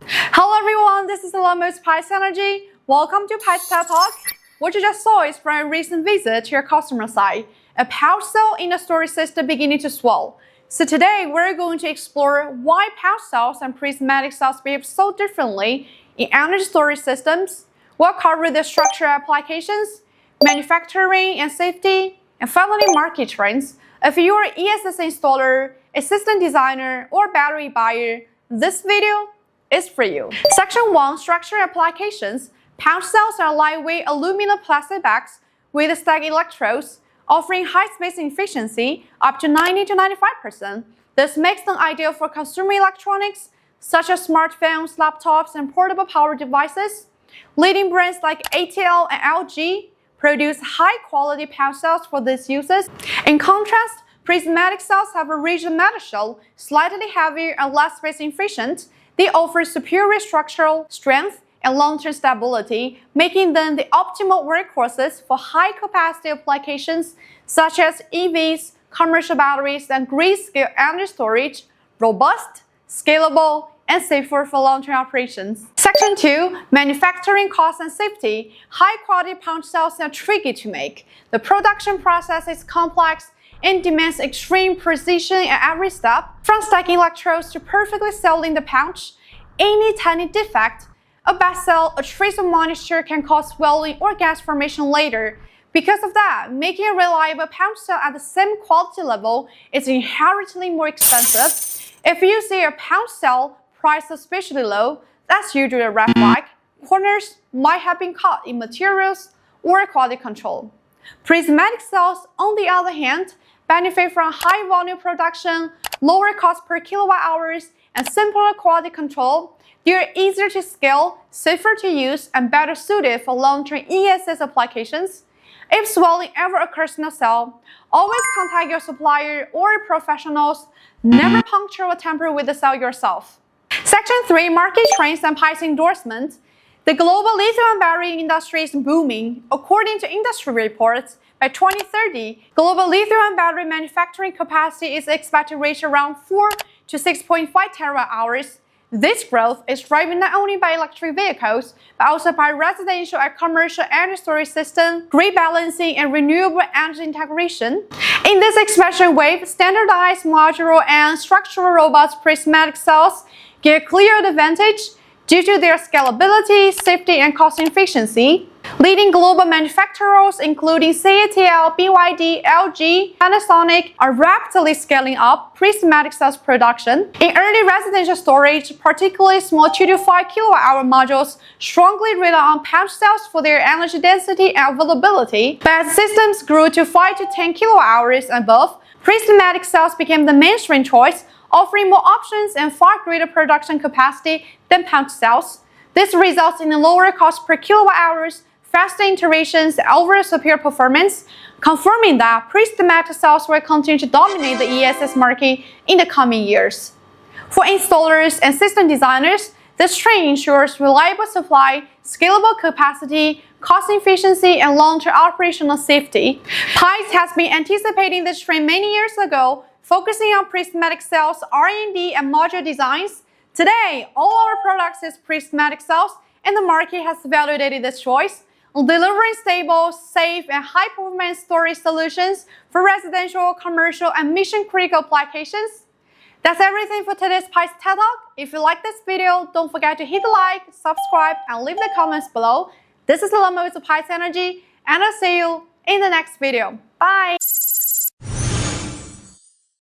Hello everyone, this is Almost Pytes Energy. Welcome to Pytes TED Talk. What you just saw is from a recent visit to your customer site, a pouch cell in the storage system beginning to swell. So today we're going to explore why pouch cells and prismatic cells behave so differently in energy storage systems. We'll cover the structural applications, manufacturing and safety, and finally market trends. If you're an ESS installer, a system designer, or battery buyer, this video is for you. Section 1, Structural Applications. Pouch cells are lightweight aluminum plastic bags with stacked electrodes, offering high spacing efficiency up to 90 to 95%. This makes them ideal for consumer electronics such as smartphones, laptops, and portable power devices. Leading brands like ATL and LG produce high-quality pouch cells for these uses. In contrast, prismatic cells have a rigid metal shell, slightly heavier and less space efficient. They offer superior structural strength and long-term stability, making them the optimal workhorses for high-capacity applications such as EVs, commercial batteries, and grid-scale energy storage, robust, scalable, and safer for long-term operations. Section 2, Manufacturing Cost and Safety. High-quality pouch cells are tricky to make. The production process is complex and demands extreme precision at every step. From stacking electrodes to perfectly sealing the pouch, any tiny defect, a bad cell, a trace of moisture can cause swelling or gas formation later. Because of that, making a reliable pouch cell at the same quality level is inherently more expensive. If you see a pouch cell priced especially low, that's usually a red flag. Corners might have been cut in materials or quality control. Prismatic cells, on the other hand, benefit from high volume production, lower cost per kilowatt hours, and simpler quality control. They are easier to scale, safer to use, and better suited for long-term ESS applications. If swelling ever occurs in a cell, always contact your supplier or professionals. Never puncture or tamper with the cell yourself. Section 3, Market Trends and Pytes Endorsement. The global lithium battery industry is booming. According to industry reports, by 2030, global lithium battery manufacturing capacity is expected to reach around 4 to 6.5 terawatt-hours. This growth is driven not only by electric vehicles, but also by residential and commercial energy storage systems, grid balancing, and renewable energy integration. In this expansion wave, standardized, modular, and structurally robust prismatic cells give a clear advantage due to their scalability, safety, and cost efficiency. Leading global manufacturers including CATL, BYD, LG, Panasonic are rapidly scaling up prismatic cells production. In early residential storage, particularly small 2 to 5 kilowatt-hour modules strongly rely on pouch cells for their energy density and availability. But as systems grew to 5 to 10 kilowatt-hours and above, prismatic cells became the mainstream choice, offering more options and far greater production capacity than pouch cells. This results in a lower cost per kilowatt-hours, faster iterations, and overall superior performance, confirming that prismatic cells will continue to dominate the ESS market in the coming years. For installers and system designers, this trend ensures reliable supply, scalable capacity, cost efficiency, and long-term operational safety. Pytes has been anticipating this trend many years ago, focusing on prismatic cells, R&D, and module designs. Today, all our products is prismatic cells, and the market has validated this choice, delivering stable, safe, and high-performance storage solutions for residential, commercial, and mission-critical applications. That's everything for today's Pytes TED Talk. If you like this video, don't forget to hit the like, subscribe, and leave the comments below. This is Lama with Pytes Energy, and I'll see you in the next video. Bye!